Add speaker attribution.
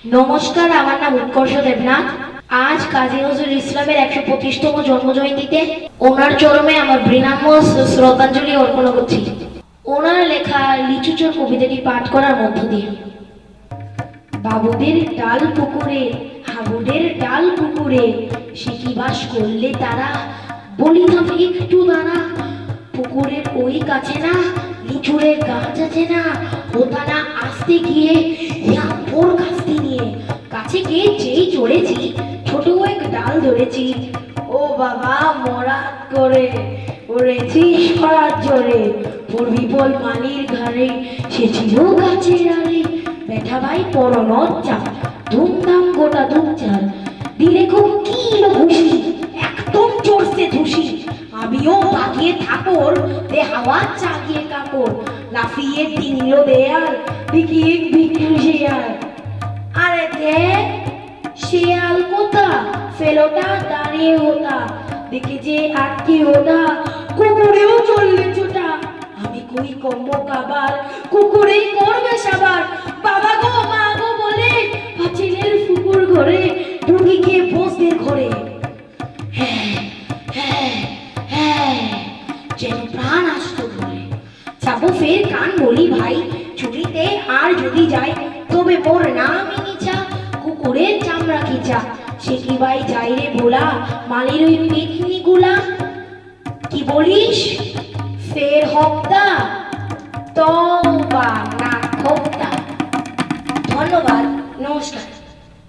Speaker 1: নমস্কার, আমার নাম উৎকর্ষ দেবনাথ। আজ কাজী নজরুল ইসলামের 125তম জন্মজয়ন্তীতে ওনার চরণে আমার বিনম্র শ্রদ্ধাঞ্জলি অর্পণ করছি। ওনার লেখা লিচু চোর কবিতাটি পাঠ করার মধ্য দিয়ে। বাবুদের ডাল পুকুরে, হাবুদের ডাল পুকুরে, সে কি বাস করলে তারা, বলি না একটু দাঁড়া। পুকুরের ওই কাছে না লিচুরের গাছ আছে না, ওটা না আসতে গিয়ে ওর কাছতে নিয়ে কাছে গিয়ে যেই চড়েছি, ছোট এক ডাল ধরেছি। ও বাবা মরাত করে পড়েছি সরাত জোরে, পূর্বী বল মালির ঘরে, সে ছিল গাছের আড়ে। বেটা ভাই পরনত চাপ, ধুমধাম গোটা ধুম চাল, দিলে খুব কি খুশি, একদম চড়ছে ধুসি। আমিও পাকিয়ে থাকর, দে হাওয়া চাগিয়ে কাপড়, লাফিয়ে দিল দেয়াল, বিকিয়ে বিক্রি শেয়াল। আরে দেখ শেয়াল কোথা, ফেলোটা দাঁড়িয়ে হোতা, দেখে যে আটকে হোতা, কুকুরেও চললে ছোটা। আমি কই কম্ব কাবার, কুকুরেই করবে সাবার। বাবা গো মা গো বলে পাঁচিলের ফুকুর ঘরে ঢুকে গিয়ে বসবে ঘরে। হ্যাঁ হ্যাঁ হ্যাঁ, যেন প্রাণ আসতো বলে। যাবো ফের কান বলি ভাই, চুরিতে আর যদি যাই, তবে মোর নামই নিচা, কুকুরের চামড়া খিচা। সে কি ভাই যাই রে ভোলা, মালির ওই পেটনি গুলা। কি বলিস ফের হপ্তা, তওবা না হপ্তা। ধন্যবাদ, নমস্কার।